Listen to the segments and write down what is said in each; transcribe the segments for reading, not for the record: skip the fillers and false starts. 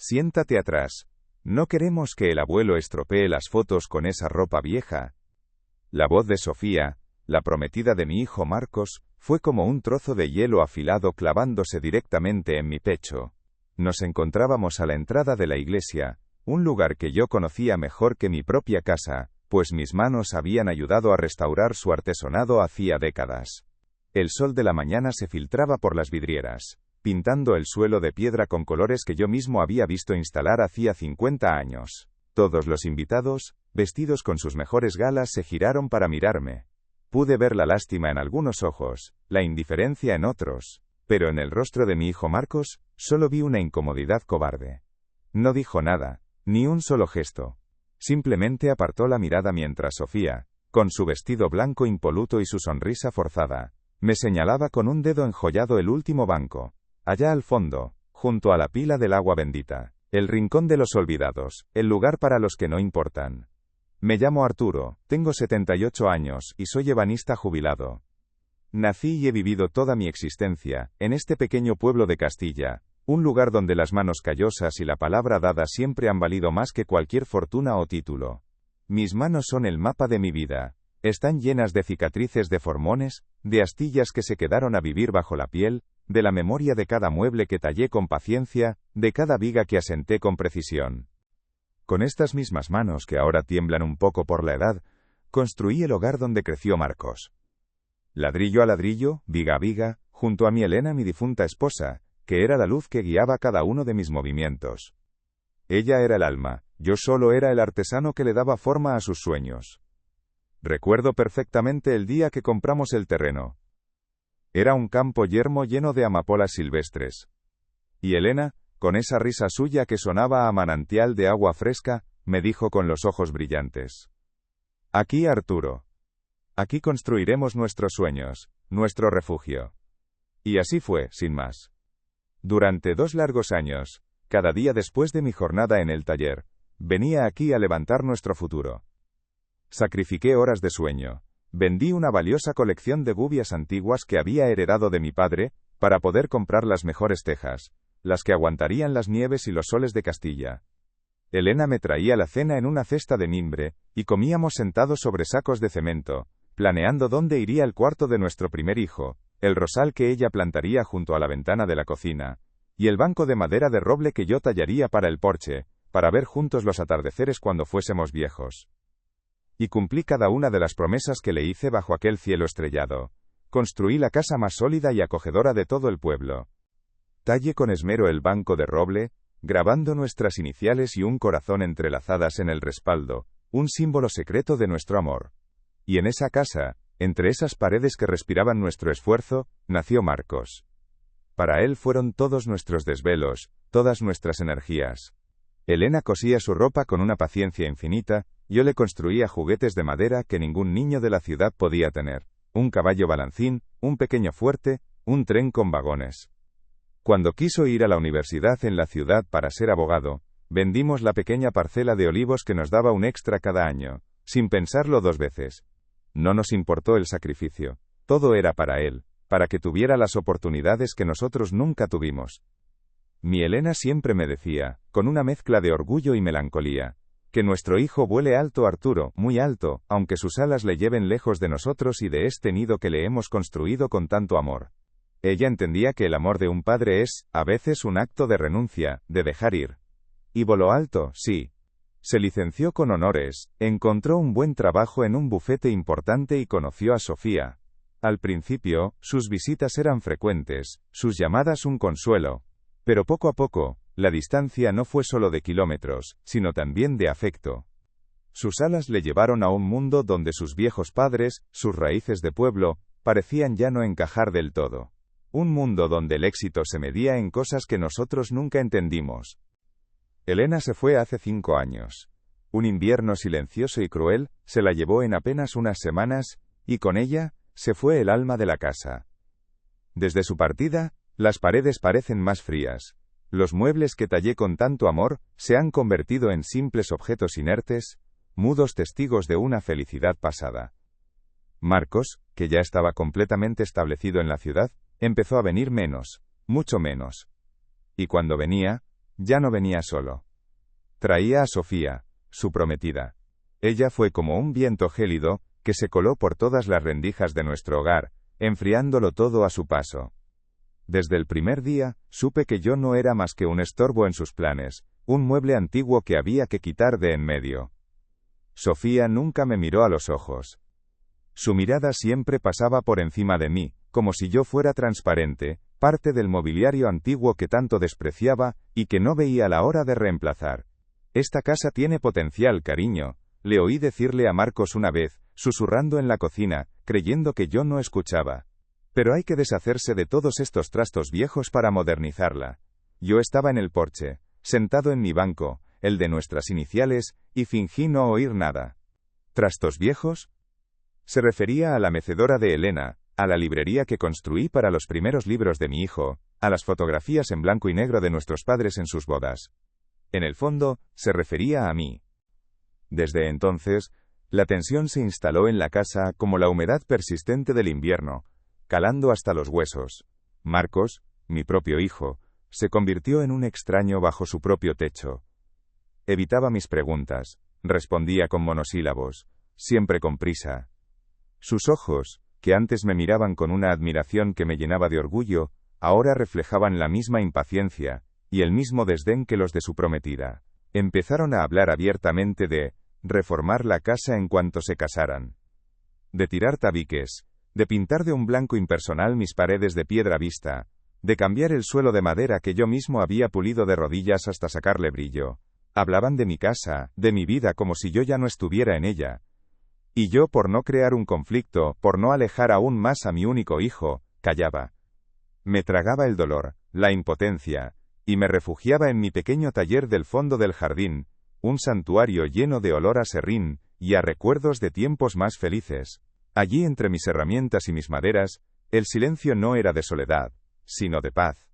Siéntate atrás. No queremos que el abuelo estropee las fotos con esa ropa vieja. La voz de Sofía, la prometida de mi hijo Marcos, fue como un trozo de hielo afilado clavándose directamente en mi pecho. Nos encontrábamos a la entrada de la iglesia, un lugar que yo conocía mejor que mi propia casa, pues mis manos habían ayudado a restaurar su artesonado hacía décadas. El sol de la mañana se filtraba por las vidrieras, pintando el suelo de piedra con colores que yo mismo había visto instalar hacía 50 años. Todos los invitados, vestidos con sus mejores galas, se giraron para mirarme. Pude ver la lástima en algunos ojos, la indiferencia en otros, pero en el rostro de mi hijo Marcos, solo vi una incomodidad cobarde. No dijo nada, ni un solo gesto. Simplemente apartó la mirada mientras Sofía, con su vestido blanco impoluto y su sonrisa forzada, me señalaba con un dedo enjollado el último banco, allá al fondo, junto a la pila del agua bendita, el rincón de los olvidados, el lugar para los que no importan. Me llamo Arturo, tengo 78 años y soy ebanista jubilado. Nací y he vivido toda mi existencia en este pequeño pueblo de Castilla, un lugar donde las manos callosas y la palabra dada siempre han valido más que cualquier fortuna o título. Mis manos son el mapa de mi vida. Están llenas de cicatrices de formones, de astillas que se quedaron a vivir bajo la piel, de la memoria de cada mueble que tallé con paciencia, de cada viga que asenté con precisión. Con estas mismas manos que ahora tiemblan un poco por la edad, construí el hogar donde creció Marcos. Ladrillo a ladrillo, viga a viga, junto a mi Elena, mi difunta esposa, que era la luz que guiaba cada uno de mis movimientos. Ella era el alma, yo solo era el artesano que le daba forma a sus sueños. Recuerdo perfectamente el día que compramos el terreno. Era un campo yermo lleno de amapolas silvestres. Y Elena, con esa risa suya que sonaba a manantial de agua fresca, me dijo con los ojos brillantes: «Aquí, Arturo. Aquí construiremos nuestros sueños, nuestro refugio». Y así fue, sin más. Durante 2 largos años, cada día después de mi jornada en el taller, venía aquí a levantar nuestro futuro. Sacrifiqué horas de sueño, vendí una valiosa colección de gubias antiguas que había heredado de mi padre, para poder comprar las mejores tejas, las que aguantarían las nieves y los soles de Castilla. Elena me traía la cena en una cesta de mimbre, y comíamos sentados sobre sacos de cemento, planeando dónde iría el cuarto de nuestro primer hijo, el rosal que ella plantaría junto a la ventana de la cocina, y el banco de madera de roble que yo tallaría para el porche, para ver juntos los atardeceres cuando fuésemos viejos. Y cumplí cada una de las promesas que le hice bajo aquel cielo estrellado. Construí la casa más sólida y acogedora de todo el pueblo. Tallé con esmero el banco de roble, grabando nuestras iniciales y un corazón entrelazadas en el respaldo, un símbolo secreto de nuestro amor. Y en esa casa, entre esas paredes que respiraban nuestro esfuerzo, nació Marcos. Para él fueron todos nuestros desvelos, todas nuestras energías. Elena cosía su ropa con una paciencia infinita, yo le construía juguetes de madera que ningún niño de la ciudad podía tener, un caballo balancín, un pequeño fuerte, un tren con vagones. Cuando quiso ir a la universidad en la ciudad para ser abogado, vendimos la pequeña parcela de olivos que nos daba un extra cada año, sin pensarlo 2 veces. No nos importó el sacrificio, todo era para él, para que tuviera las oportunidades que nosotros nunca tuvimos. Mi Elena siempre me decía, con una mezcla de orgullo y melancolía, que nuestro hijo vuele alto, Arturo, muy alto, aunque sus alas le lleven lejos de nosotros y de este nido que le hemos construido con tanto amor. Ella entendía que el amor de un padre es, a veces, un acto de renuncia, de dejar ir. Y voló alto, sí. Se licenció con honores, encontró un buen trabajo en un bufete importante y conoció a Sofía. Al principio, sus visitas eran frecuentes, sus llamadas un consuelo. Pero poco a poco, la distancia no fue solo de kilómetros, sino también de afecto. Sus alas le llevaron a un mundo donde sus viejos padres, sus raíces de pueblo, parecían ya no encajar del todo. Un mundo donde el éxito se medía en cosas que nosotros nunca entendimos. Elena se fue hace 5 años. Un invierno silencioso y cruel, se la llevó en apenas unas semanas, y con ella, se fue el alma de la casa. Desde su partida, las paredes parecen más frías. Los muebles que tallé con tanto amor, se han convertido en simples objetos inertes, mudos testigos de una felicidad pasada. Marcos, que ya estaba completamente establecido en la ciudad, empezó a venir menos, mucho menos. Y cuando venía, Ya no venía solo. Traía a Sofía, su prometida. Ella fue como un viento gélido, que se coló por todas las rendijas de nuestro hogar, enfriándolo todo a su paso. Desde el primer día, supe que yo no era más que un estorbo en sus planes, un mueble antiguo que había que quitar de en medio. Sofía nunca me miró a los ojos. Su mirada siempre pasaba por encima de mí, como si yo fuera transparente, parte del mobiliario antiguo que tanto despreciaba, y que no veía la hora de reemplazar. Esta casa tiene potencial, cariño, le oí decirle a Marcos una vez, susurrando en la cocina, creyendo que yo no escuchaba. Pero hay que deshacerse de todos estos trastos viejos para modernizarla. Yo estaba en el porche, sentado en mi banco, el de nuestras iniciales, y fingí no oír nada. ¿Trastos viejos? Se refería a la mecedora de Elena, a la librería que construí para los primeros libros de mi hijo, a las fotografías en blanco y negro de nuestros padres en sus bodas. En el fondo, se refería a mí. Desde entonces, la tensión se instaló en la casa como la humedad persistente del invierno, calando hasta los huesos. Marcos, mi propio hijo, se convirtió en un extraño bajo su propio techo. Evitaba mis preguntas, respondía con monosílabos, siempre con prisa. Sus ojos, que antes me miraban con una admiración que me llenaba de orgullo, ahora reflejaban la misma impaciencia, y el mismo desdén que los de su prometida. Empezaron a hablar abiertamente de reformar la casa en cuanto se casaran, de tirar tabiques, de pintar de un blanco impersonal mis paredes de piedra vista, de cambiar el suelo de madera que yo mismo había pulido de rodillas hasta sacarle brillo. Hablaban de mi casa, de mi vida como si yo ya no estuviera en ella. Y yo, por no crear un conflicto, por no alejar aún más a mi único hijo, callaba. Me tragaba el dolor, la impotencia, y me refugiaba en mi pequeño taller del fondo del jardín, un santuario lleno de olor a serrín, y a recuerdos de tiempos más felices. Allí entre mis herramientas y mis maderas, el silencio no era de soledad, sino de paz.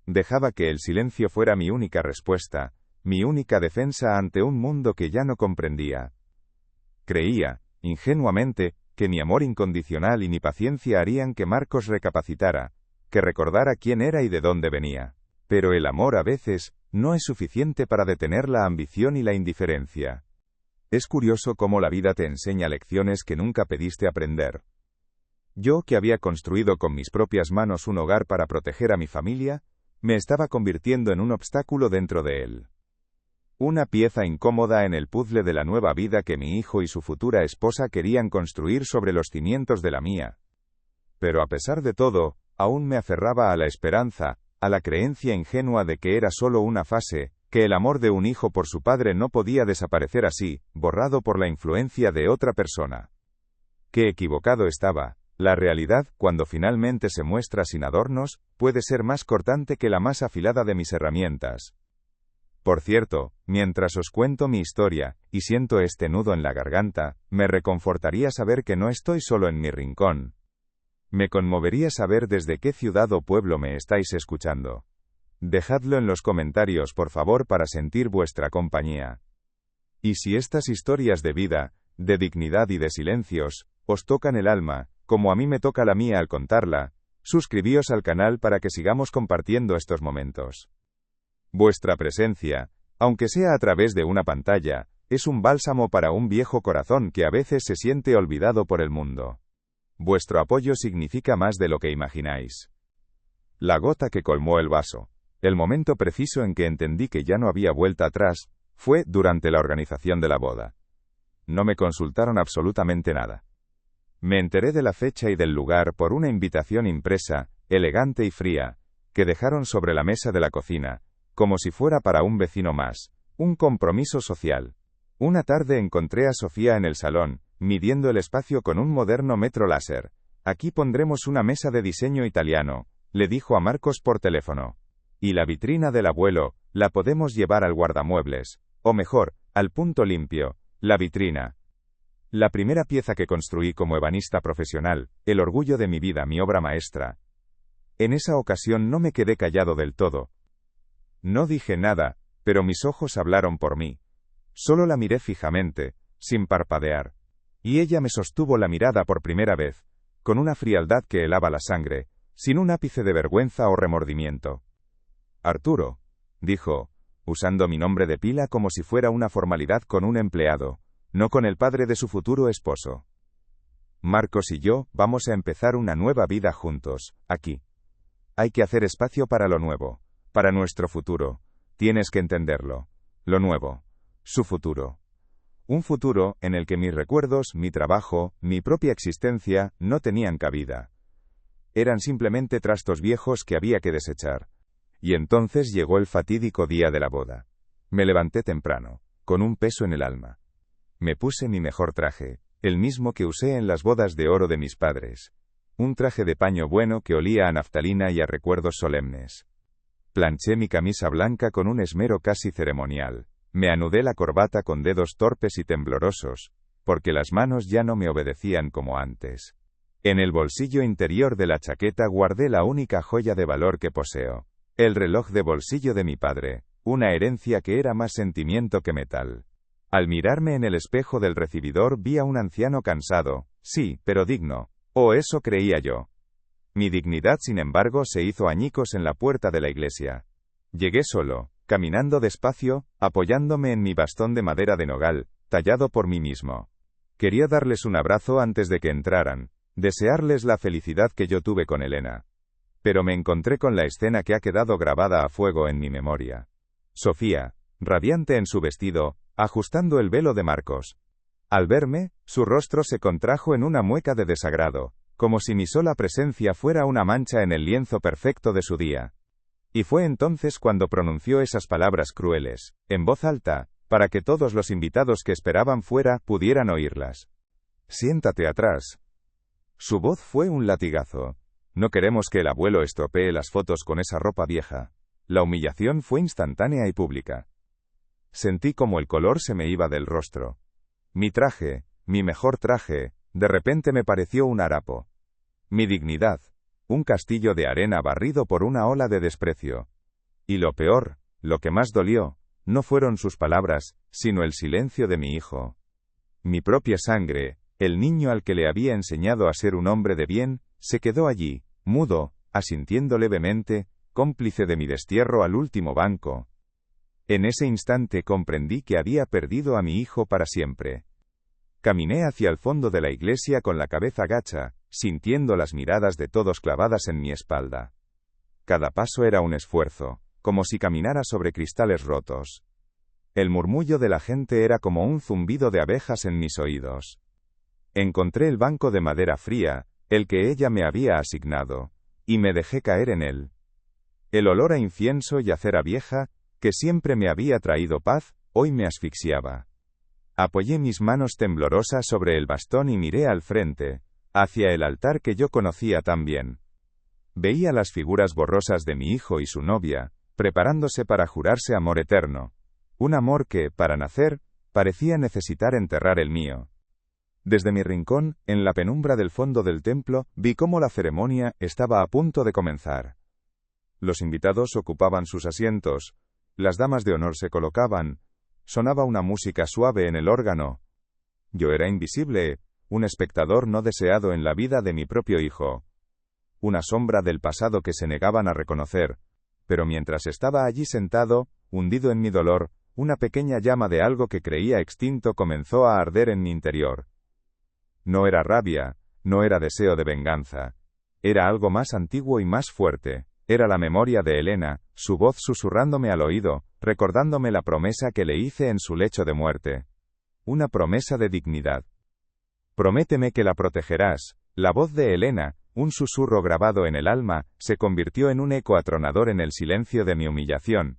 Dejaba que el silencio fuera mi única respuesta, mi única defensa ante un mundo que ya no comprendía. Creía, ingenuamente, que mi amor incondicional y mi paciencia harían que Marcos recapacitara, que recordara quién era y de dónde venía. Pero el amor a veces no es suficiente para detener la ambición y la indiferencia. Es curioso cómo la vida te enseña lecciones que nunca pediste aprender. Yo, que había construido con mis propias manos un hogar para proteger a mi familia, me estaba convirtiendo en un obstáculo dentro de él. Una pieza incómoda en el puzzle de la nueva vida que mi hijo y su futura esposa querían construir sobre los cimientos de la mía. Pero a pesar de todo, aún me aferraba a la esperanza, a la creencia ingenua de que era solo una fase, que el amor de un hijo por su padre no podía desaparecer así, borrado por la influencia de otra persona. Qué equivocado estaba. La realidad, cuando finalmente se muestra sin adornos, puede ser más cortante que la más afilada de mis herramientas. Por cierto, mientras os cuento mi historia, y siento este nudo en la garganta, me reconfortaría saber que no estoy solo en mi rincón. Me conmovería saber desde qué ciudad o pueblo me estáis escuchando. Dejadlo en los comentarios por favor para sentir vuestra compañía. Y si estas historias de vida, de dignidad y de silencios, os tocan el alma, como a mí me toca la mía al contarla, suscribíos al canal para que sigamos compartiendo estos momentos. Vuestra presencia, aunque sea a través de una pantalla, es un bálsamo para un viejo corazón que a veces se siente olvidado por el mundo. Vuestro apoyo significa más de lo que imagináis. La gota que colmó el vaso, el momento preciso en que entendí que ya no había vuelta atrás, fue durante la organización de la boda. No me consultaron absolutamente nada. Me enteré de la fecha y del lugar por una invitación impresa, elegante y fría, que dejaron sobre la mesa de la cocina, como si fuera para un vecino más, un compromiso social. Una tarde encontré a Sofía en el salón, midiendo el espacio con un moderno metro láser. Aquí pondremos una mesa de diseño italiano, le dijo a Marcos por teléfono. Y la vitrina del abuelo, la podemos llevar al guardamuebles, o mejor, al punto limpio, la vitrina. La primera pieza que construí como ebanista profesional, el orgullo de mi vida, mi obra maestra. En esa ocasión no me quedé callado del todo. No dije nada, pero mis ojos hablaron por mí. Solo la miré fijamente, sin parpadear. Y ella me sostuvo la mirada por primera vez, con una frialdad que helaba la sangre, sin un ápice de vergüenza o remordimiento. Arturo, dijo, usando mi nombre de pila como si fuera una formalidad con un empleado, no con el padre de su futuro esposo. Marcos y yo vamos a empezar una nueva vida juntos, aquí. Hay que hacer espacio para lo nuevo, para nuestro futuro. Tienes que entenderlo. Lo nuevo. Su futuro. Un futuro en el que mis recuerdos, mi trabajo, mi propia existencia, no tenían cabida. Eran simplemente trastos viejos que había que desechar. Y entonces llegó el fatídico día de la boda. Me levanté temprano, con un peso en el alma. Me puse mi mejor traje, el mismo que usé en las bodas de oro de mis padres. Un traje de paño bueno que olía a naftalina y a recuerdos solemnes. Planché mi camisa blanca con un esmero casi ceremonial. Me anudé la corbata con dedos torpes y temblorosos, porque las manos ya no me obedecían como antes. En el bolsillo interior de la chaqueta guardé la única joya de valor que poseo, el reloj de bolsillo de mi padre, una herencia que era más sentimiento que metal. Al mirarme en el espejo del recibidor vi a un anciano cansado, sí, pero digno, o eso creía yo. Mi dignidad, sin embargo, se hizo añicos en la puerta de la iglesia. Llegué solo, caminando despacio, apoyándome en mi bastón de madera de nogal, tallado por mí mismo. Quería darles un abrazo antes de que entraran, desearles la felicidad que yo tuve con Elena. Pero me encontré con la escena que ha quedado grabada a fuego en mi memoria. Sofía, radiante en su vestido, ajustando el velo de Marcos. Al verme, su rostro se contrajo en una mueca de desagrado, como si mi sola presencia fuera una mancha en el lienzo perfecto de su día. Y fue entonces cuando pronunció esas palabras crueles, en voz alta, para que todos los invitados que esperaban fuera pudieran oírlas. Siéntate atrás. Su voz fue un latigazo. No queremos que el abuelo estropee las fotos con esa ropa vieja. La humillación fue instantánea y pública. Sentí como el color se me iba del rostro. Mi traje, mi mejor traje, de repente me pareció un harapo. Mi dignidad, un castillo de arena barrido por una ola de desprecio. Y lo peor, lo que más dolió, no fueron sus palabras, sino el silencio de mi hijo. Mi propia sangre, el niño al que le había enseñado a ser un hombre de bien, se quedó allí, mudo, asintiendo levemente, cómplice de mi destierro al último banco. En ese instante comprendí que había perdido a mi hijo para siempre. Caminé hacia el fondo de la iglesia con la cabeza gacha, sintiendo las miradas de todos clavadas en mi espalda. Cada paso era un esfuerzo, como si caminara sobre cristales rotos. El murmullo de la gente era como un zumbido de abejas en mis oídos. Encontré el banco de madera fría, el que ella me había asignado, y me dejé caer en él. El olor a incienso y a cera vieja, que siempre me había traído paz, hoy me asfixiaba. Apoyé mis manos temblorosas sobre el bastón y miré al frente, hacia el altar que yo conocía tan bien. Veía las figuras borrosas de mi hijo y su novia, preparándose para jurarse amor eterno. Un amor que, para nacer, parecía necesitar enterrar el mío. Desde mi rincón, en la penumbra del fondo del templo, vi cómo la ceremonia estaba a punto de comenzar. Los invitados ocupaban sus asientos, las damas de honor se colocaban, sonaba una música suave en el órgano. Yo era invisible, un espectador no deseado en la vida de mi propio hijo. Una sombra del pasado que se negaban a reconocer, pero mientras estaba allí sentado, hundido en mi dolor, una pequeña llama de algo que creía extinto comenzó a arder en mi interior. No era rabia, no era deseo de venganza. Era algo más antiguo y más fuerte. Era la memoria de Elena, su voz susurrándome al oído, recordándome la promesa que le hice en su lecho de muerte. Una promesa de dignidad. Prométeme que la protegerás. La voz de Elena, un susurro grabado en el alma, se convirtió en un eco atronador en el silencio de mi humillación.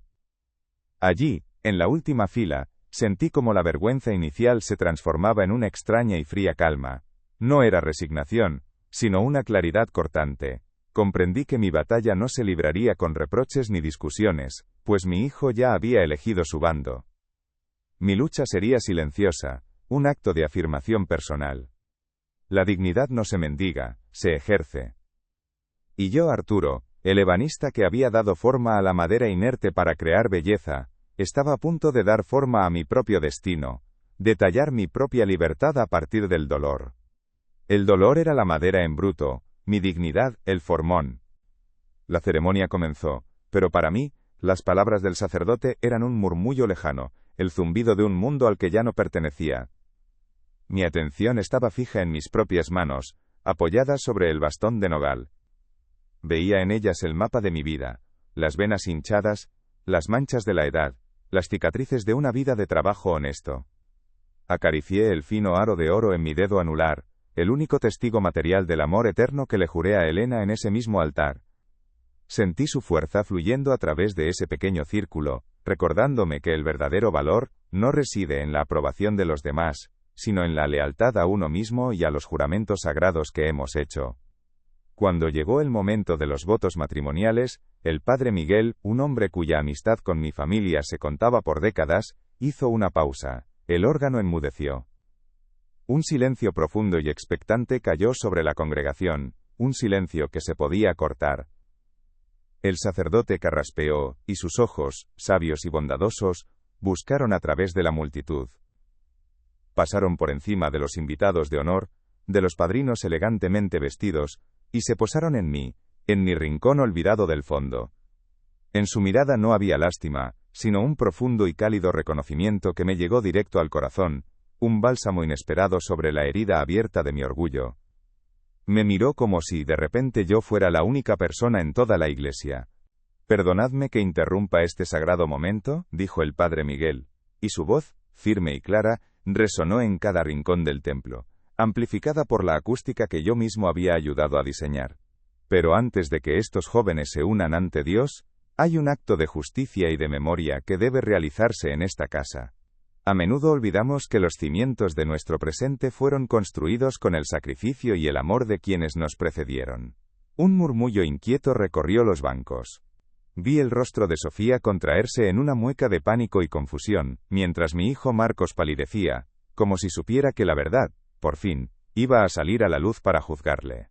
Allí, en la última fila, sentí como la vergüenza inicial se transformaba en una extraña y fría calma. No era resignación, sino una claridad cortante. Comprendí que mi batalla no se libraría con reproches ni discusiones, pues mi hijo ya había elegido su bando. Mi lucha sería silenciosa, un acto de afirmación personal. La dignidad no se mendiga, se ejerce. Y yo, Arturo, el ebanista que había dado forma a la madera inerte para crear belleza, estaba a punto de dar forma a mi propio destino, de tallar mi propia libertad a partir del dolor. El dolor era la madera en bruto, mi dignidad, el formón. La ceremonia comenzó, pero para mí, Las palabras del sacerdote eran un murmullo lejano, el zumbido de un mundo al que ya no pertenecía. Mi atención estaba fija en mis propias manos, apoyadas sobre el bastón de nogal. Veía en ellas el mapa de mi vida, las venas hinchadas, las manchas de la edad, las cicatrices de una vida de trabajo honesto. Acaricié el fino aro de oro en mi dedo anular, el único testigo material del amor eterno que le juré a Helena en ese mismo altar. Sentí su fuerza fluyendo a través de ese pequeño círculo, recordándome que el verdadero valor no reside en la aprobación de los demás, sino en la lealtad a uno mismo y a los juramentos sagrados que hemos hecho. Cuando llegó el momento de los votos matrimoniales, el padre Miguel, un hombre cuya amistad con mi familia se contaba por décadas, hizo una pausa. El órgano enmudeció. Un silencio profundo y expectante cayó sobre la congregación, un silencio que se podía cortar. El sacerdote carraspeó, y sus ojos, sabios y bondadosos, buscaron a través de la multitud. Pasaron por encima de los invitados de honor, de los padrinos elegantemente vestidos, y se posaron en mí, en mi rincón olvidado del fondo. En su mirada no había lástima, sino un profundo y cálido reconocimiento que me llegó directo al corazón, un bálsamo inesperado sobre la herida abierta de mi orgullo. Me miró como si de repente yo fuera la única persona en toda la iglesia. «Perdonadme que interrumpa este sagrado momento», dijo el padre Miguel, y su voz, firme y clara, resonó en cada rincón del templo, amplificada por la acústica que yo mismo había ayudado a diseñar. «Pero antes de que estos jóvenes se unan ante Dios, hay un acto de justicia y de memoria que debe realizarse en esta casa. A menudo olvidamos que los cimientos de nuestro presente fueron construidos con el sacrificio y el amor de quienes nos precedieron». Un murmullo inquieto recorrió los bancos. Vi el rostro de Sofía contraerse en una mueca de pánico y confusión, mientras mi hijo Marcos palidecía, como si supiera que la verdad, por fin, iba a salir a la luz para juzgarle.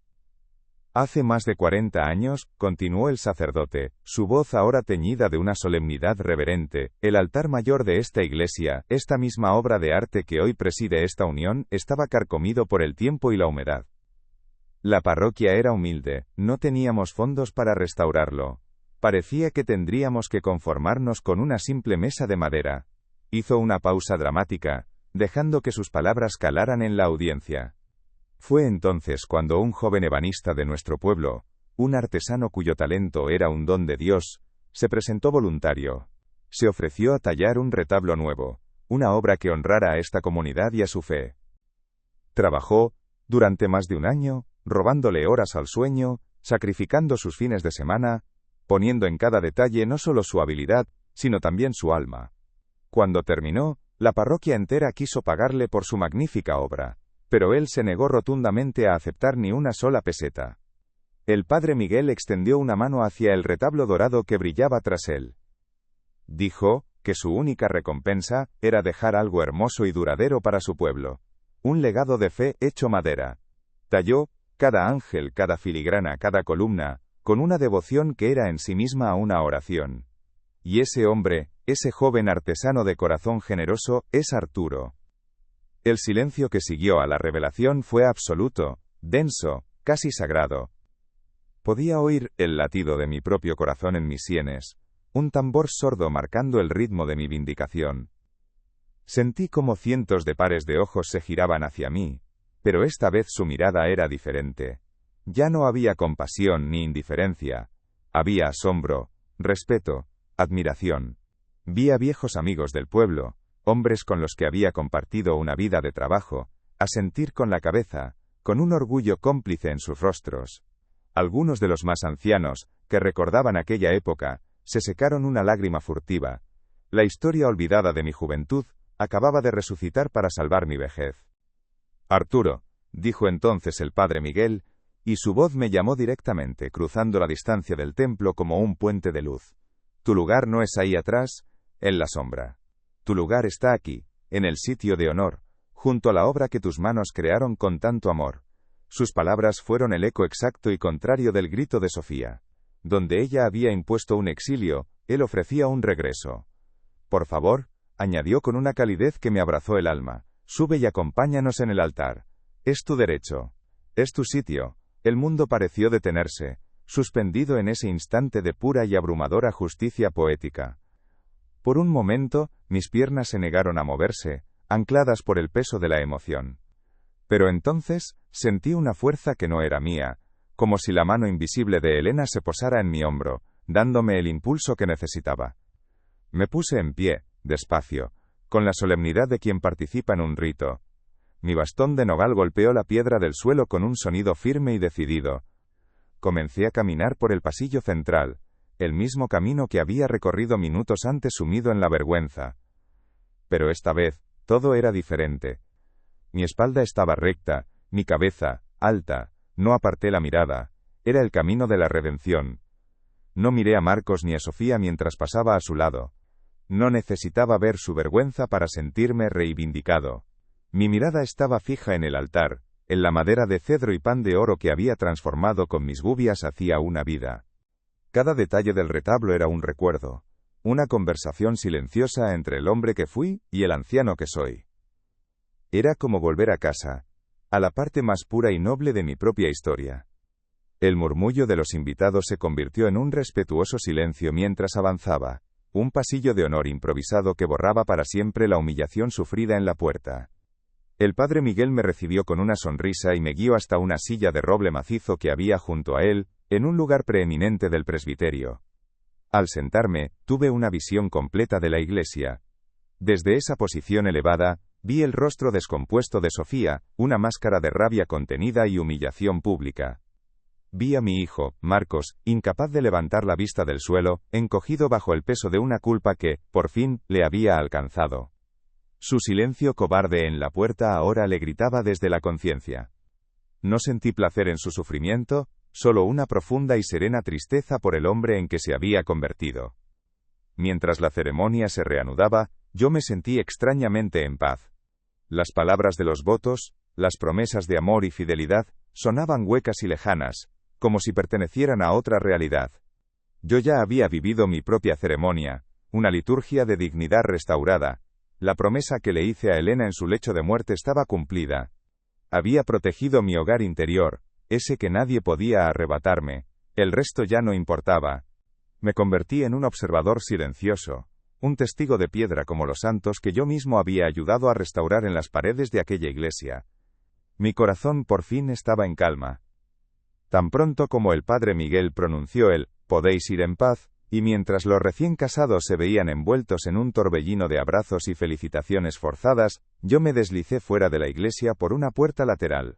«Hace más de 40 años», continuó el sacerdote, su voz ahora teñida de una solemnidad reverente, «el altar mayor de esta iglesia, esta misma obra de arte que hoy preside esta unión, estaba carcomido por el tiempo y la humedad. La parroquia era humilde, no teníamos fondos para restaurarlo. Parecía que tendríamos que conformarnos con una simple mesa de madera». Hizo una pausa dramática, dejando que sus palabras calaran en la audiencia. Fue entonces cuando un joven ebanista de nuestro pueblo, un artesano cuyo talento era un don de Dios, se presentó voluntario. Se ofreció a tallar un retablo nuevo, una obra que honrara a esta comunidad y a su fe. Trabajó, durante más de un año, robándole horas al sueño, sacrificando sus fines de semana, poniendo en cada detalle no solo su habilidad, sino también su alma. Cuando terminó, la parroquia entera quiso pagarle por su magnífica obra, pero él se negó rotundamente a aceptar ni una sola peseta. El padre Miguel extendió una mano hacia el retablo dorado que brillaba tras él. Dijo que su única recompensa era dejar algo hermoso y duradero para su pueblo, un legado de fe hecho madera. Talló cada ángel, cada filigrana, cada columna, con una devoción que era en sí misma una oración. Y ese hombre, ese joven artesano de corazón generoso, es Arturo. El silencio que siguió a la revelación fue absoluto, denso, casi sagrado. Podía oír el latido de mi propio corazón en mis sienes, un tambor sordo marcando el ritmo de mi vindicación. Sentí como cientos de pares de ojos se giraban hacia mí, pero esta vez su mirada era diferente. Ya no había compasión ni indiferencia, había asombro, respeto, admiración. Vi a viejos amigos del pueblo, hombres con los que había compartido una vida de trabajo, asentir con la cabeza, con un orgullo cómplice en sus rostros. Algunos de los más ancianos, que recordaban aquella época, se secaron una lágrima furtiva. La historia olvidada de mi juventud acababa de resucitar para salvar mi vejez. «Arturo», dijo entonces el padre Miguel, y su voz me llamó directamente, cruzando la distancia del templo como un puente de luz. «Tu lugar no es ahí atrás, en la sombra. Tu lugar está aquí, en el sitio de honor, junto a la obra que tus manos crearon con tanto amor». Sus palabras fueron el eco exacto y contrario del grito de Sofía. Donde ella había impuesto un exilio, él ofrecía un regreso. «Por favor», añadió con una calidez que me abrazó el alma, «sube y acompáñanos en el altar. Es tu derecho. Es tu sitio». El mundo pareció detenerse. suspendido en ese instante de pura y abrumadora justicia poética. Por un momento, mis piernas se negaron a moverse, ancladas por el peso de la emoción. Pero entonces, sentí una fuerza que no era mía, como si la mano invisible de Elena se posara en mi hombro, dándome el impulso que necesitaba. Me puse en pie, despacio, con la solemnidad de quien participa en un rito. Mi bastón de nogal golpeó la piedra del suelo con un sonido firme y decidido. Comencé a caminar por el pasillo central, el mismo camino que había recorrido minutos antes sumido en la vergüenza. Pero esta vez, todo era diferente. Mi espalda estaba recta, mi cabeza, alta, no aparté la mirada, era el camino de la redención. No miré a Marcos ni a Sofía mientras pasaba a su lado. No necesitaba ver su vergüenza para sentirme reivindicado. Mi mirada estaba fija en el altar, en la madera de cedro y pan de oro que había transformado con mis gubias hacía una vida. Cada detalle del retablo era un recuerdo, una conversación silenciosa entre el hombre que fui y el anciano que soy. Era como volver a casa, a la parte más pura y noble de mi propia historia. El murmullo de los invitados se convirtió en un respetuoso silencio mientras avanzaba, un pasillo de honor improvisado que borraba para siempre la humillación sufrida en la puerta. El padre Miguel me recibió con una sonrisa y me guió hasta una silla de roble macizo que había junto a él, en un lugar preeminente del presbiterio. Al sentarme, tuve una visión completa de la iglesia. Desde esa posición elevada, vi el rostro descompuesto de Sofía, una máscara de rabia contenida y humillación pública. Vi a mi hijo, Marcos, incapaz de levantar la vista del suelo, encogido bajo el peso de una culpa que, por fin, le había alcanzado. Su silencio cobarde en la puerta ahora le gritaba desde la conciencia. No sentí placer en su sufrimiento, solo una profunda y serena tristeza por el hombre en que se había convertido. Mientras la ceremonia se reanudaba, yo me sentí extrañamente en paz. Las palabras de los votos, las promesas de amor y fidelidad, sonaban huecas y lejanas, como si pertenecieran a otra realidad. Yo ya había vivido mi propia ceremonia, una liturgia de dignidad restaurada. La promesa que le hice a Elena en su lecho de muerte estaba cumplida. Había protegido mi hogar interior, ese que nadie podía arrebatarme. El resto ya no importaba. Me convertí en un observador silencioso, un testigo de piedra como los santos que yo mismo había ayudado a restaurar en las paredes de aquella iglesia. Mi corazón por fin estaba en calma. Tan pronto como el padre Miguel pronunció el «podéis ir en paz», y mientras los recién casados se veían envueltos en un torbellino de abrazos y felicitaciones forzadas, yo me deslicé fuera de la iglesia por una puerta lateral.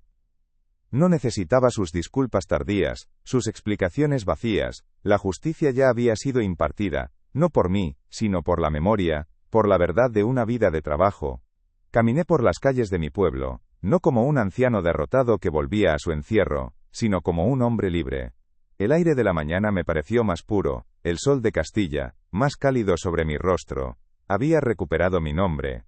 No necesitaba sus disculpas tardías, sus explicaciones vacías, la justicia ya había sido impartida, no por mí, sino por la memoria, por la verdad de una vida de trabajo. Caminé por las calles de mi pueblo, no como un anciano derrotado que volvía a su encierro, sino como un hombre libre. El aire de la mañana me pareció más puro, el sol de Castilla, más cálido sobre mi rostro. Había recuperado mi nombre.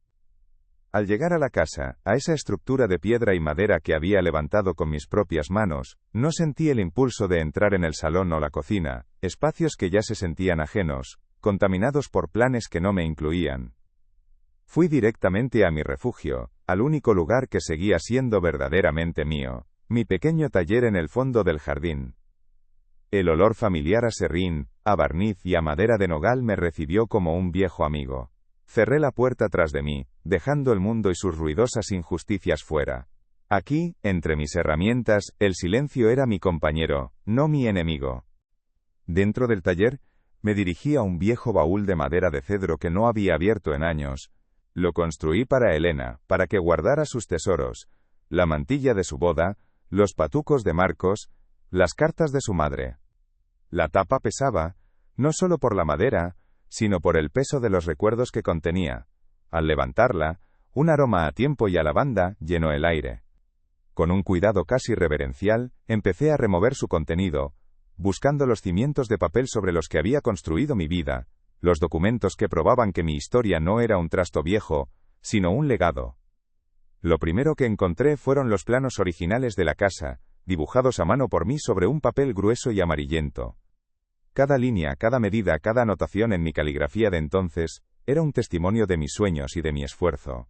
Al llegar a la casa, a esa estructura de piedra y madera que había levantado con mis propias manos, no sentí el impulso de entrar en el salón o la cocina, espacios que ya se sentían ajenos, contaminados por planes que no me incluían. Fui directamente a mi refugio, al único lugar que seguía siendo verdaderamente mío, mi pequeño taller en el fondo del jardín. El olor familiar a serrín, a barniz y a madera de nogal me recibió como un viejo amigo. Cerré la puerta tras de mí, dejando el mundo y sus ruidosas injusticias fuera. Aquí, entre mis herramientas, el silencio era mi compañero, no mi enemigo. Dentro del taller, me dirigí a un viejo baúl de madera de cedro que no había abierto en años. Lo construí para Elena, para que guardara sus tesoros, la mantilla de su boda, los patucos de Marcos, las cartas de su madre. La tapa pesaba, no solo por la madera, sino por el peso de los recuerdos que contenía. Al levantarla, un aroma a tiempo y a lavanda llenó el aire. Con un cuidado casi reverencial, empecé a remover su contenido, buscando los cimientos de papel sobre los que había construido mi vida, los documentos que probaban que mi historia no era un trasto viejo, sino un legado. Lo primero que encontré fueron los planos originales de la casa, dibujados a mano por mí sobre un papel grueso y amarillento. Cada línea, cada medida, cada anotación en mi caligrafía de entonces, era un testimonio de mis sueños y de mi esfuerzo.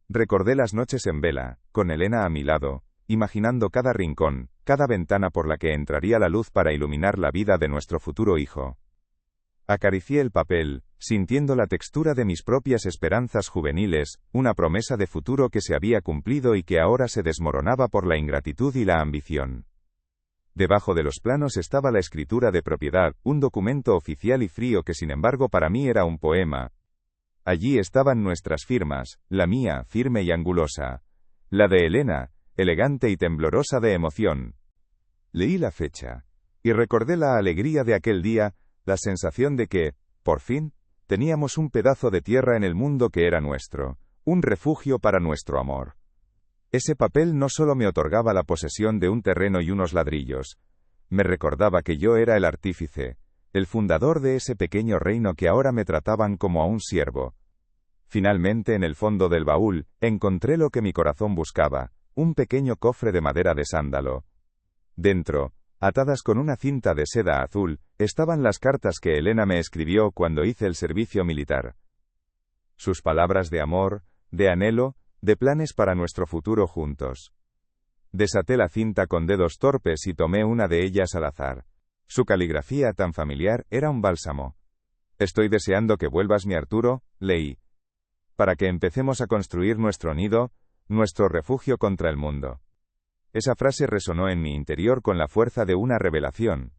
Recordé las noches en vela, con Elena a mi lado, imaginando cada rincón, cada ventana por la que entraría la luz para iluminar la vida de nuestro futuro hijo. Acaricié el papel, sintiendo la textura de mis propias esperanzas juveniles, una promesa de futuro que se había cumplido y que ahora se desmoronaba por la ingratitud y la ambición. Debajo de los planos estaba la escritura de propiedad, un documento oficial y frío que sin embargo para mí era un poema. Allí estaban nuestras firmas, la mía, firme y angulosa. La de Elena, elegante y temblorosa de emoción. Leí la fecha. Y recordé la alegría de aquel día, la sensación de que, por fin, teníamos un pedazo de tierra en el mundo que era nuestro, un refugio para nuestro amor. Ese papel no solo me otorgaba la posesión de un terreno y unos ladrillos, me recordaba que yo era el artífice, el fundador de ese pequeño reino que ahora me trataban como a un siervo. Finalmente, en el fondo del baúl, encontré lo que mi corazón buscaba, un pequeño cofre de madera de sándalo. Dentro, atadas con una cinta de seda azul, estaban las cartas que Elena me escribió cuando hice el servicio militar. Sus palabras de amor, de anhelo, de planes para nuestro futuro juntos. Desaté la cinta con dedos torpes y tomé una de ellas al azar. Su caligrafía tan familiar era un bálsamo. «Estoy deseando que vuelvas, mi Arturo», leí. «Para que empecemos a construir nuestro nido, nuestro refugio contra el mundo». Esa frase resonó en mi interior con la fuerza de una revelación.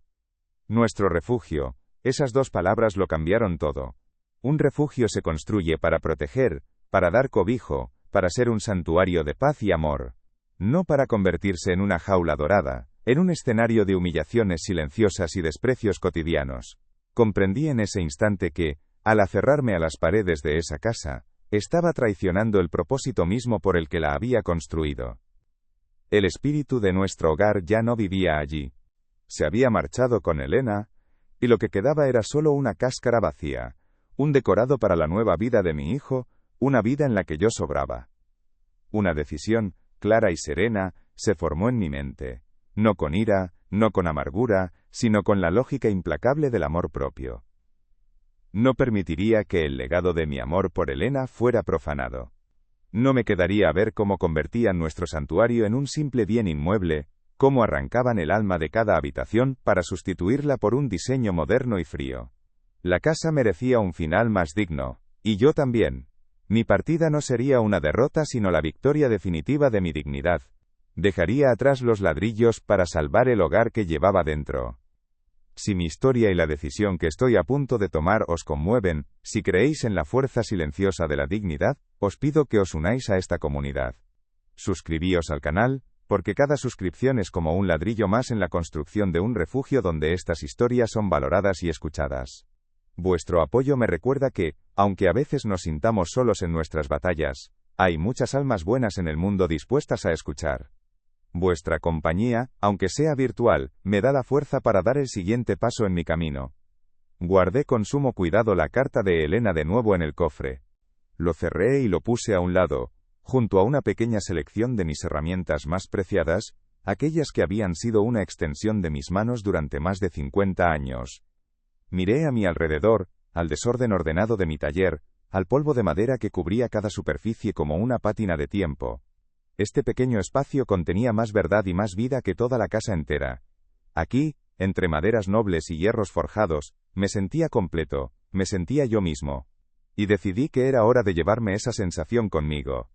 Nuestro refugio, esas dos palabras lo cambiaron todo. Un refugio se construye para proteger, para dar cobijo, para ser un santuario de paz y amor. No para convertirse en una jaula dorada, en un escenario de humillaciones silenciosas y desprecios cotidianos. Comprendí en ese instante que, al aferrarme a las paredes de esa casa, estaba traicionando el propósito mismo por el que la había construido. El espíritu de nuestro hogar ya no vivía allí. Se había marchado con Elena, y lo que quedaba era solo una cáscara vacía, un decorado para la nueva vida de mi hijo, una vida en la que yo sobraba. Una decisión, clara y serena, se formó en mi mente, no con ira, no con amargura, sino con la lógica implacable del amor propio. No permitiría que el legado de mi amor por Elena fuera profanado. No me quedaría a ver cómo convertían nuestro santuario en un simple bien inmueble, cómo arrancaban el alma de cada habitación para sustituirla por un diseño moderno y frío. La casa merecía un final más digno, y yo también. Mi partida no sería una derrota sino la victoria definitiva de mi dignidad. Dejaría atrás los ladrillos para salvar el hogar que llevaba dentro. Si mi historia y la decisión que estoy a punto de tomar os conmueven, si creéis en la fuerza silenciosa de la dignidad, os pido que os unáis a esta comunidad. Suscribíos al canal, porque cada suscripción es como un ladrillo más en la construcción de un refugio donde estas historias son valoradas y escuchadas. Vuestro apoyo me recuerda que, aunque a veces nos sintamos solos en nuestras batallas, hay muchas almas buenas en el mundo dispuestas a escuchar. Vuestra compañía, aunque sea virtual, me da la fuerza para dar el siguiente paso en mi camino. Guardé con sumo cuidado la carta de Elena de nuevo en el cofre. Lo cerré y lo puse a un lado, junto a una pequeña selección de mis herramientas más preciadas, aquellas que habían sido una extensión de mis manos durante más de 50 años. Miré a mi alrededor, al desorden ordenado de mi taller, al polvo de madera que cubría cada superficie como una pátina de tiempo. Este pequeño espacio contenía más verdad y más vida que toda la casa entera. Aquí, entre maderas nobles y hierros forjados, me sentía completo, me sentía yo mismo. Y decidí que era hora de llevarme esa sensación conmigo.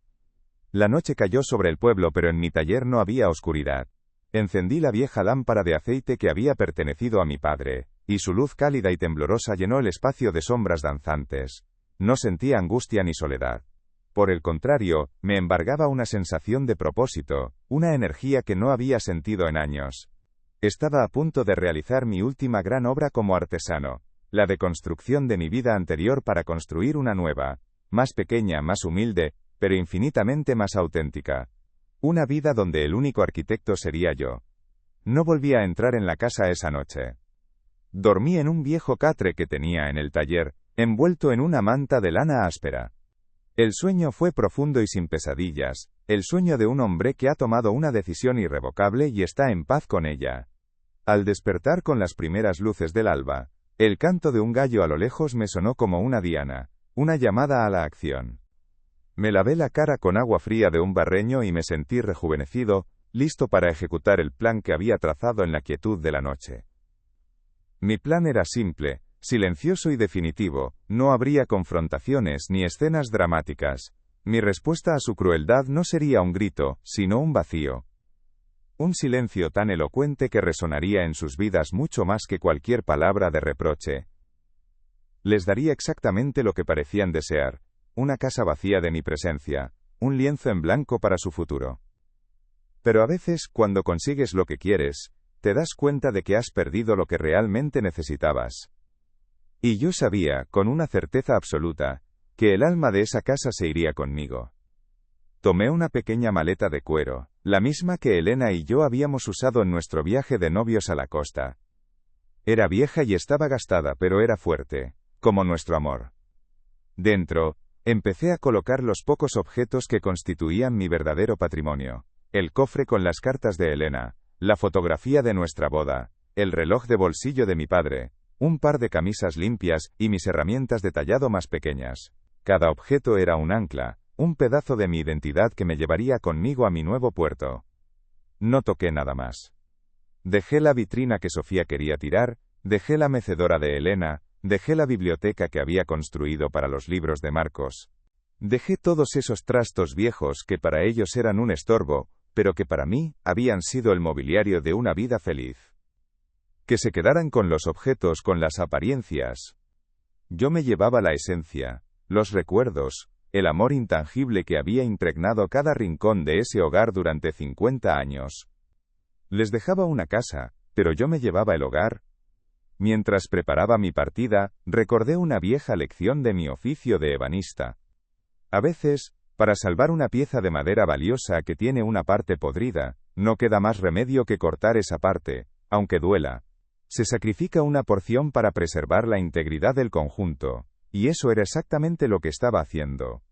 La noche cayó sobre el pueblo, pero en mi taller no había oscuridad. Encendí la vieja lámpara de aceite que había pertenecido a mi padre, y su luz cálida y temblorosa llenó el espacio de sombras danzantes. No sentía angustia ni soledad. Por el contrario, me embargaba una sensación de propósito, una energía que no había sentido en años. Estaba a punto de realizar mi última gran obra como artesano, la deconstrucción de mi vida anterior para construir una nueva, más pequeña, más humilde, pero infinitamente más auténtica. Una vida donde el único arquitecto sería yo. No volví a entrar en la casa esa noche. Dormí en un viejo catre que tenía en el taller, envuelto en una manta de lana áspera. El sueño fue profundo y sin pesadillas, el sueño de un hombre que ha tomado una decisión irrevocable y está en paz con ella. Al despertar con las primeras luces del alba, el canto de un gallo a lo lejos me sonó como una diana, una llamada a la acción. Me lavé la cara con agua fría de un barreño y me sentí rejuvenecido, listo para ejecutar el plan que había trazado en la quietud de la noche. Mi plan era simple, silencioso y definitivo, no habría confrontaciones ni escenas dramáticas. Mi respuesta a su crueldad no sería un grito, sino un vacío. Un silencio tan elocuente que resonaría en sus vidas mucho más que cualquier palabra de reproche. Les daría exactamente lo que parecían desear, una casa vacía de mi presencia, un lienzo en blanco para su futuro. Pero a veces, cuando consigues lo que quieres, te das cuenta de que has perdido lo que realmente necesitabas. Y yo sabía, con una certeza absoluta, que el alma de esa casa se iría conmigo. Tomé una pequeña maleta de cuero, la misma que Elena y yo habíamos usado en nuestro viaje de novios a la costa. Era vieja y estaba gastada, pero era fuerte, como nuestro amor. Dentro, empecé a colocar los pocos objetos que constituían mi verdadero patrimonio: el cofre con las cartas de Elena, la fotografía de nuestra boda, el reloj de bolsillo de mi padre, un par de camisas limpias y mis herramientas de tallado más pequeñas. Cada objeto era un ancla, un pedazo de mi identidad que me llevaría conmigo a mi nuevo puerto. No toqué nada más. Dejé la vitrina que Sofía quería tirar, dejé la mecedora de Elena, dejé la biblioteca que había construido para los libros de Marcos. Dejé todos esos trastos viejos que para ellos eran un estorbo, pero que para mí habían sido el mobiliario de una vida feliz. Que se quedaran con los objetos, con las apariencias. Yo me llevaba la esencia, los recuerdos, el amor intangible que había impregnado cada rincón de ese hogar durante 50 años. Les dejaba una casa, pero yo me llevaba el hogar. Mientras preparaba mi partida, recordé una vieja lección de mi oficio de ebanista. A veces, para salvar una pieza de madera valiosa que tiene una parte podrida, no queda más remedio que cortar esa parte, aunque duela. Se sacrifica una porción para preservar la integridad del conjunto, y eso era exactamente lo que estaba haciendo.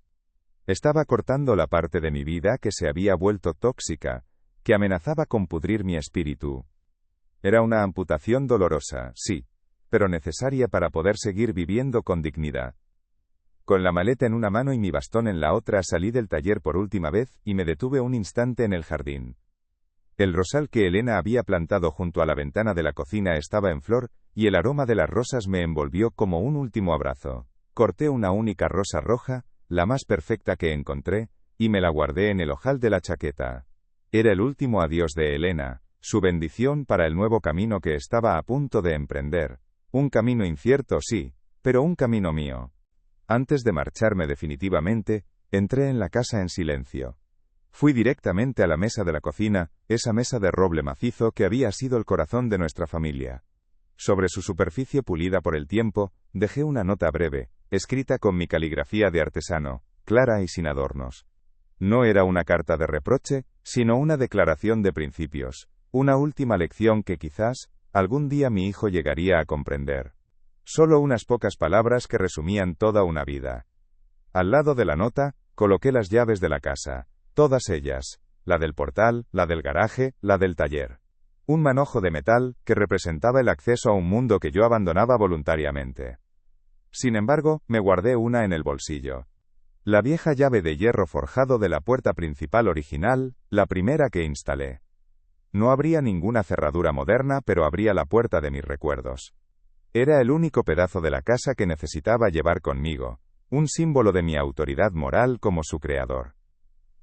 Estaba cortando la parte de mi vida que se había vuelto tóxica, que amenazaba con pudrir mi espíritu. Era una amputación dolorosa, sí, pero necesaria para poder seguir viviendo con dignidad. Con la maleta en una mano y mi bastón en la otra salí del taller por última vez y me detuve un instante en el jardín. El rosal que Elena había plantado junto a la ventana de la cocina estaba en flor, y el aroma de las rosas me envolvió como un último abrazo. Corté una única rosa roja, la más perfecta que encontré, y me la guardé en el ojal de la chaqueta. Era el último adiós de Elena, su bendición para el nuevo camino que estaba a punto de emprender. Un camino incierto, sí, pero un camino mío. Antes de marcharme definitivamente, entré en la casa en silencio. Fui directamente a la mesa de la cocina, esa mesa de roble macizo que había sido el corazón de nuestra familia. Sobre su superficie pulida por el tiempo, dejé una nota breve, escrita con mi caligrafía de artesano, clara y sin adornos. No era una carta de reproche, sino una declaración de principios, una última lección que quizás, algún día mi hijo llegaría a comprender. Solo unas pocas palabras que resumían toda una vida. Al lado de la nota, coloqué las llaves de la casa, todas ellas, la del portal, la del garaje, la del taller. Un manojo de metal, que representaba el acceso a un mundo que yo abandonaba voluntariamente. Sin embargo, me guardé una en el bolsillo. La vieja llave de hierro forjado de la puerta principal original, la primera que instalé. No habría ninguna cerradura moderna, pero abría la puerta de mis recuerdos. Era el único pedazo de la casa que necesitaba llevar conmigo, un símbolo de mi autoridad moral como su creador.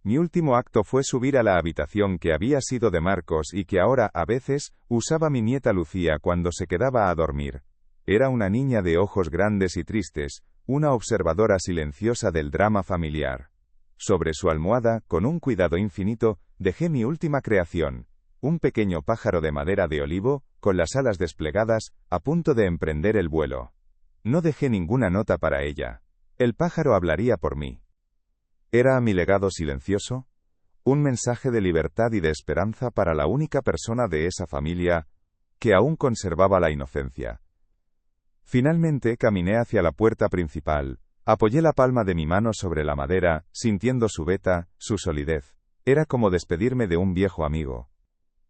Mi último acto fue subir a la habitación que había sido de Marcos y que ahora, a veces, usaba mi nieta Lucía cuando se quedaba a dormir. Era una niña de ojos grandes y tristes, una observadora silenciosa del drama familiar. Sobre su almohada, con un cuidado infinito, dejé mi última creación, un pequeño pájaro de madera de olivo, con las alas desplegadas, a punto de emprender el vuelo. No dejé ninguna nota para ella. El pájaro hablaría por mí. ¿Era mi legado silencioso? Un mensaje de libertad y de esperanza para la única persona de esa familia que aún conservaba la inocencia. Finalmente caminé hacia la puerta principal, apoyé la palma de mi mano sobre la madera, sintiendo su veta, su solidez. Era como despedirme de un viejo amigo.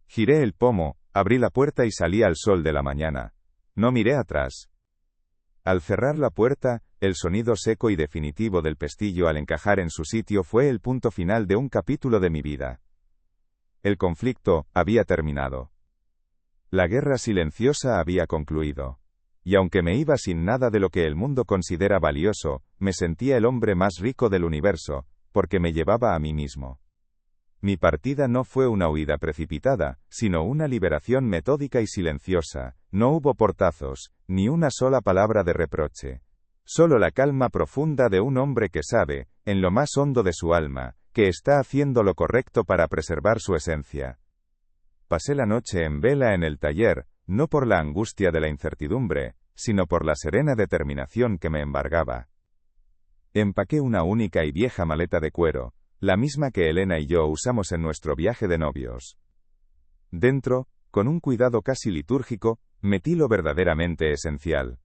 Giré el pomo, abrí la puerta y salí al sol de la mañana. No miré atrás. Al cerrar la puerta, el sonido seco y definitivo del pestillo al encajar en su sitio fue el punto final de un capítulo de mi vida. El conflicto había terminado. La guerra silenciosa había concluido. Y aunque me iba sin nada de lo que el mundo considera valioso, me sentía el hombre más rico del universo, porque me llevaba a mí mismo. Mi partida no fue una huida precipitada, sino una liberación metódica y silenciosa. No hubo portazos, ni una sola palabra de reproche. Solo la calma profunda de un hombre que sabe, en lo más hondo de su alma, que está haciendo lo correcto para preservar su esencia. Pasé la noche en vela en el taller, no por la angustia de la incertidumbre, sino por la serena determinación que me embargaba. Empaqué una única y vieja maleta de cuero, la misma que Elena y yo usamos en nuestro viaje de novios. Dentro, con un cuidado casi litúrgico, metí lo verdaderamente esencial.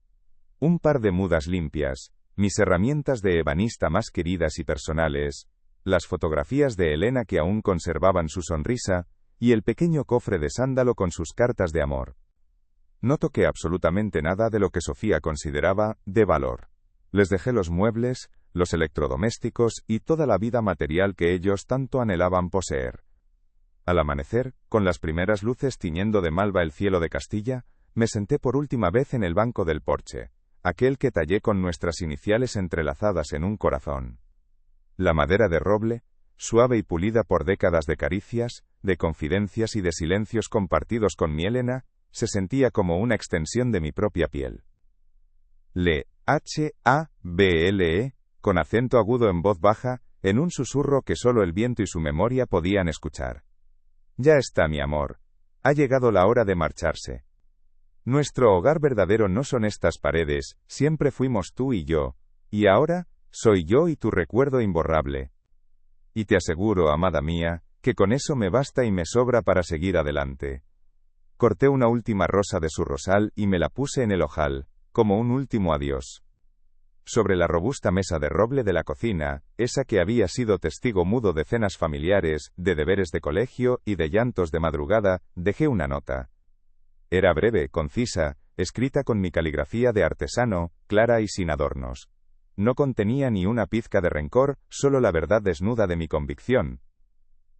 Un par de mudas limpias, mis herramientas de ebanista más queridas y personales, las fotografías de Elena que aún conservaban su sonrisa, y el pequeño cofre de sándalo con sus cartas de amor. No toqué absolutamente nada de lo que Sofía consideraba de valor. Les dejé los muebles, los electrodomésticos y toda la vida material que ellos tanto anhelaban poseer. Al amanecer, con las primeras luces tiñendo de malva el cielo de Castilla, me senté por última vez en el banco del porche, aquel que tallé con nuestras iniciales entrelazadas en un corazón. La madera de roble, suave y pulida por décadas de caricias, de confidencias y de silencios compartidos con mi Elena, se sentía como una extensión de mi propia piel. Le H-A-B-L-E, con acento agudo en voz baja, en un susurro que solo el viento y su memoria podían escuchar. Ya está, mi amor. Ha llegado la hora de marcharse. Nuestro hogar verdadero no son estas paredes, siempre fuimos tú y yo, y ahora, soy yo y tu recuerdo imborrable. Y te aseguro, amada mía, que con eso me basta y me sobra para seguir adelante. Corté una última rosa de su rosal y me la puse en el ojal, como un último adiós. Sobre la robusta mesa de roble de la cocina, esa que había sido testigo mudo de cenas familiares, de deberes de colegio y de llantos de madrugada, dejé una nota. Era breve, concisa, escrita con mi caligrafía de artesano, clara y sin adornos. No contenía ni una pizca de rencor, solo la verdad desnuda de mi convicción.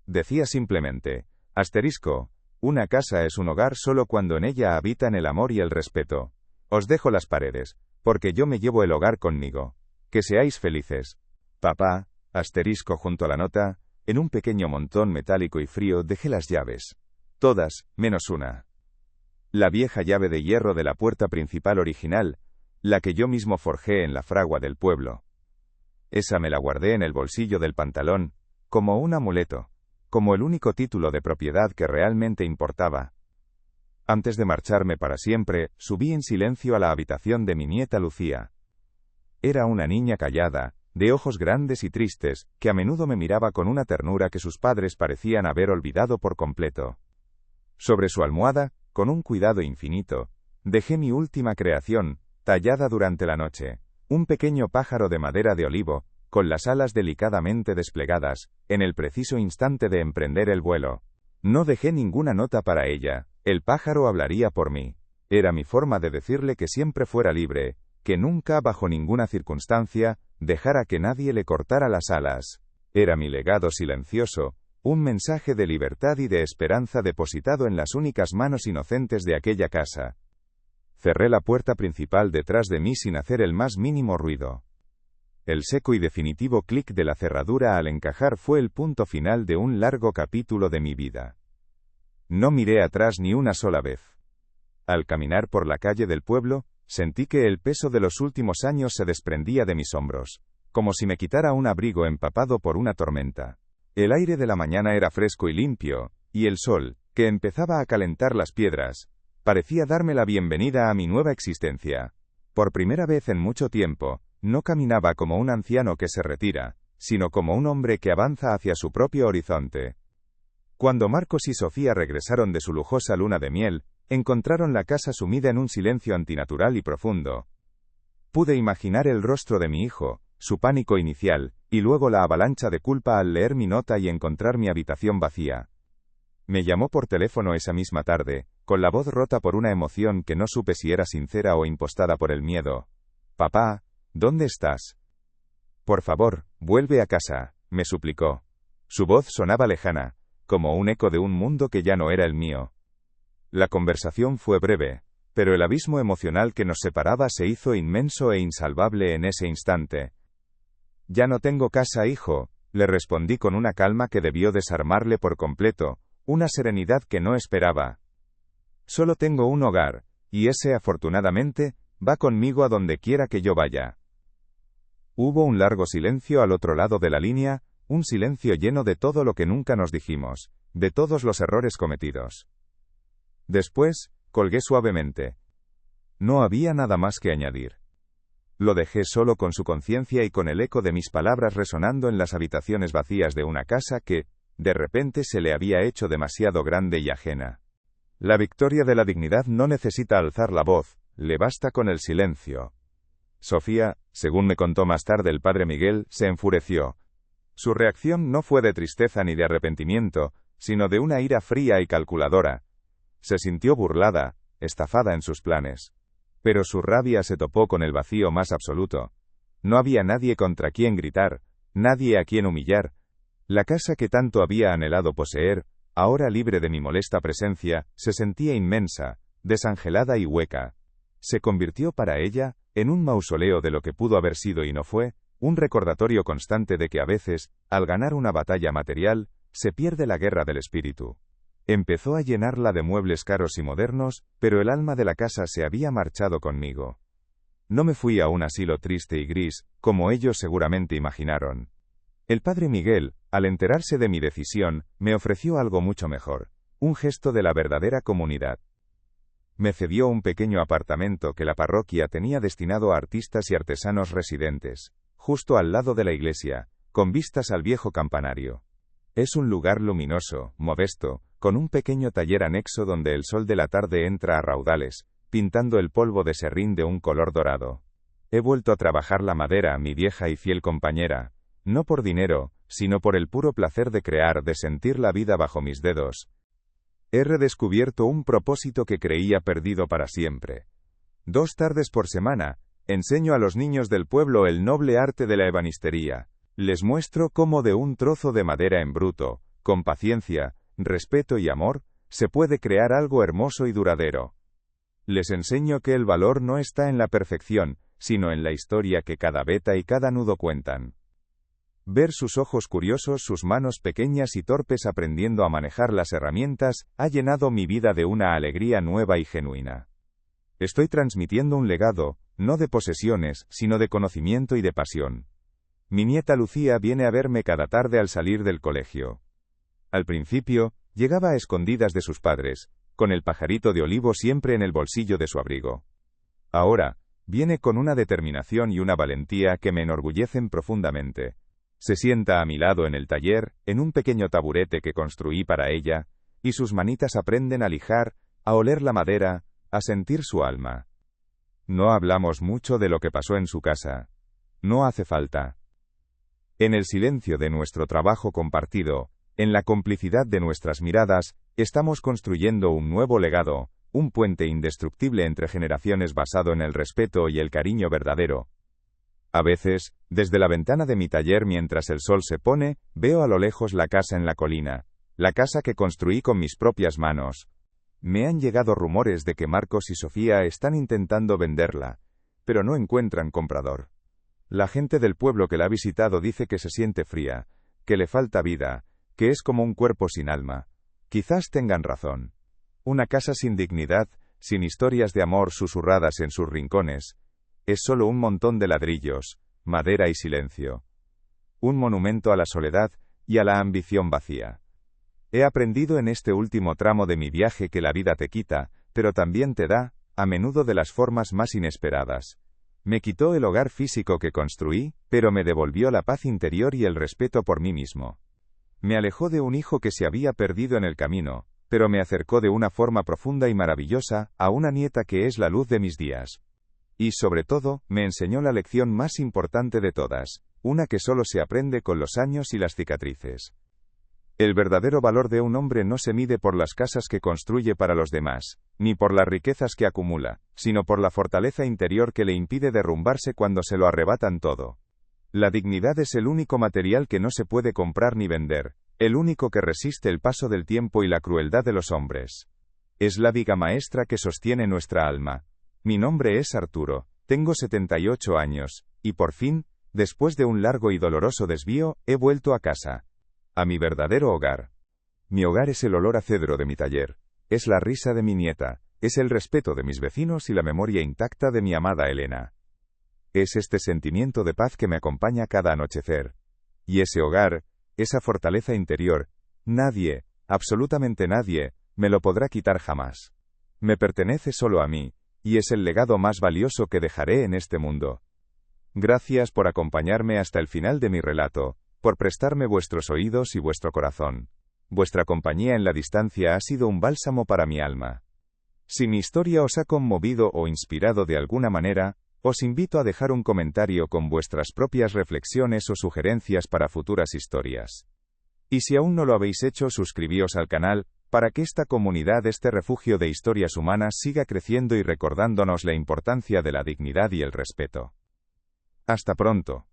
Decía simplemente, asterisco, una casa es un hogar solo cuando en ella habitan el amor y el respeto. Os dejo las paredes, porque yo me llevo el hogar conmigo. Que seáis felices. Papá, asterisco junto a la nota, en un pequeño montón metálico y frío dejé las llaves. Todas, menos una. La vieja llave de hierro de la puerta principal original, la que yo mismo forjé en la fragua del pueblo. Esa me la guardé en el bolsillo del pantalón, como un amuleto, como el único título de propiedad que realmente importaba. Antes de marcharme para siempre, subí en silencio a la habitación de mi nieta Lucía. Era una niña callada, de ojos grandes y tristes, que a menudo me miraba con una ternura que sus padres parecían haber olvidado por completo. Sobre su almohada, con un cuidado infinito, dejé mi última creación, tallada durante la noche, un pequeño pájaro de madera de olivo, con las alas delicadamente desplegadas, en el preciso instante de emprender el vuelo. No dejé ninguna nota para ella, el pájaro hablaría por mí. Era mi forma de decirle que siempre fuera libre, que nunca, bajo ninguna circunstancia, dejara que nadie le cortara las alas. Era mi legado silencioso, un mensaje de libertad y de esperanza depositado en las únicas manos inocentes de aquella casa. Cerré la puerta principal detrás de mí sin hacer el más mínimo ruido. El seco y definitivo clic de la cerradura al encajar fue el punto final de un largo capítulo de mi vida. No miré atrás ni una sola vez. Al caminar por la calle del pueblo, sentí que el peso de los últimos años se desprendía de mis hombros, como si me quitara un abrigo empapado por una tormenta. El aire de la mañana era fresco y limpio, y el sol, que empezaba a calentar las piedras, parecía darme la bienvenida a mi nueva existencia. Por primera vez en mucho tiempo, no caminaba como un anciano que se retira, sino como un hombre que avanza hacia su propio horizonte. Cuando Marcos y Sofía regresaron de su lujosa luna de miel, encontraron la casa sumida en un silencio antinatural y profundo. Pude imaginar el rostro de mi hijo, su pánico inicial, y luego la avalancha de culpa al leer mi nota y encontrar mi habitación vacía. Me llamó por teléfono esa misma tarde, con la voz rota por una emoción que no supe si era sincera o impostada por el miedo. «Papá, ¿dónde estás? Por favor, vuelve a casa», me suplicó. Su voz sonaba lejana, como un eco de un mundo que ya no era el mío. La conversación fue breve, pero el abismo emocional que nos separaba se hizo inmenso e insalvable en ese instante. Ya no tengo casa, hijo, le respondí con una calma que debió desarmarle por completo, una serenidad que no esperaba. Solo tengo un hogar, y ese, afortunadamente, va conmigo a donde quiera que yo vaya. Hubo un largo silencio al otro lado de la línea, un silencio lleno de todo lo que nunca nos dijimos, de todos los errores cometidos. Después, colgué suavemente. No había nada más que añadir. Lo dejé solo con su conciencia y con el eco de mis palabras resonando en las habitaciones vacías de una casa que, de repente, se le había hecho demasiado grande y ajena. La victoria de la dignidad no necesita alzar la voz, le basta con el silencio. Sofía, según me contó más tarde el padre Miguel, se enfureció. Su reacción no fue de tristeza ni de arrepentimiento, sino de una ira fría y calculadora. Se sintió burlada, estafada en sus planes. Pero su rabia se topó con el vacío más absoluto. No había nadie contra quien gritar, nadie a quien humillar. La casa que tanto había anhelado poseer, ahora libre de mi molesta presencia, se sentía inmensa, desangelada y hueca. Se convirtió para ella en un mausoleo de lo que pudo haber sido y no fue, un recordatorio constante de que a veces, al ganar una batalla material, se pierde la guerra del espíritu. Empezó a llenarla de muebles caros y modernos, pero el alma de la casa se había marchado conmigo. No me fui a un asilo triste y gris, como ellos seguramente imaginaron. El padre Miguel, al enterarse de mi decisión, me ofreció algo mucho mejor, un gesto de la verdadera comunidad. Me cedió un pequeño apartamento que la parroquia tenía destinado a artistas y artesanos residentes, justo al lado de la iglesia, con vistas al viejo campanario. Es un lugar luminoso, modesto, con un pequeño taller anexo donde el sol de la tarde entra a raudales, pintando el polvo de serrín de un color dorado. He vuelto a trabajar la madera, mi vieja y fiel compañera, no por dinero, sino por el puro placer de crear, de sentir la vida bajo mis dedos. He redescubierto un propósito que creía perdido para siempre. 2 tardes por semana, enseño a los niños del pueblo el noble arte de la ebanistería. Les muestro cómo de un trozo de madera en bruto, con paciencia, respeto y amor, se puede crear algo hermoso y duradero. Les enseño que el valor no está en la perfección, sino en la historia que cada veta y cada nudo cuentan. Ver sus ojos curiosos, sus manos pequeñas y torpes aprendiendo a manejar las herramientas, ha llenado mi vida de una alegría nueva y genuina. Estoy transmitiendo un legado, no de posesiones, sino de conocimiento y de pasión. Mi nieta Lucía viene a verme cada tarde al salir del colegio. Al principio, llegaba a escondidas de sus padres, con el pajarito de olivo siempre en el bolsillo de su abrigo. Ahora, viene con una determinación y una valentía que me enorgullecen profundamente. Se sienta a mi lado en el taller, en un pequeño taburete que construí para ella, y sus manitas aprenden a lijar, a oler la madera, a sentir su alma. No hablamos mucho de lo que pasó en su casa. No hace falta. En el silencio de nuestro trabajo compartido, en la complicidad de nuestras miradas, estamos construyendo un nuevo legado, un puente indestructible entre generaciones basado en el respeto y el cariño verdadero. A veces, desde la ventana de mi taller mientras el sol se pone, veo a lo lejos la casa en la colina, la casa que construí con mis propias manos. Me han llegado rumores de que Marcos y Sofía están intentando venderla, pero no encuentran comprador. La gente del pueblo que la ha visitado dice que se siente fría, que le falta vida, que es como un cuerpo sin alma. Quizás tengan razón. Una casa sin dignidad, sin historias de amor susurradas en sus rincones, es solo un montón de ladrillos, madera y silencio. Un monumento a la soledad y a la ambición vacía. He aprendido en este último tramo de mi viaje que la vida te quita, pero también te da, a menudo de las formas más inesperadas. Me quitó el hogar físico que construí, pero me devolvió la paz interior y el respeto por mí mismo. Me alejó de un hijo que se había perdido en el camino, pero me acercó de una forma profunda y maravillosa a una nieta que es la luz de mis días. Y sobre todo, me enseñó la lección más importante de todas, una que solo se aprende con los años y las cicatrices. El verdadero valor de un hombre no se mide por las casas que construye para los demás, ni por las riquezas que acumula, sino por la fortaleza interior que le impide derrumbarse cuando se lo arrebatan todo. La dignidad es el único material que no se puede comprar ni vender, el único que resiste el paso del tiempo y la crueldad de los hombres. Es la viga maestra que sostiene nuestra alma. Mi nombre es Arturo, tengo 78 años, y por fin, después de un largo y doloroso desvío, he vuelto a casa. A mi verdadero hogar. Mi hogar es el olor a cedro de mi taller, es la risa de mi nieta, es el respeto de mis vecinos y la memoria intacta de mi amada Elena. Es este sentimiento de paz que me acompaña cada anochecer. Y ese hogar, esa fortaleza interior, nadie, absolutamente nadie, me lo podrá quitar jamás. Me pertenece solo a mí, y es el legado más valioso que dejaré en este mundo. Gracias por acompañarme hasta el final de mi relato, por prestarme vuestros oídos y vuestro corazón. Vuestra compañía en la distancia ha sido un bálsamo para mi alma. Si mi historia os ha conmovido o inspirado de alguna manera, os invito a dejar un comentario con vuestras propias reflexiones o sugerencias para futuras historias. Y si aún no lo habéis hecho, suscribíos al canal, para que esta comunidad, este refugio de historias humanas, siga creciendo y recordándonos la importancia de la dignidad y el respeto. Hasta pronto.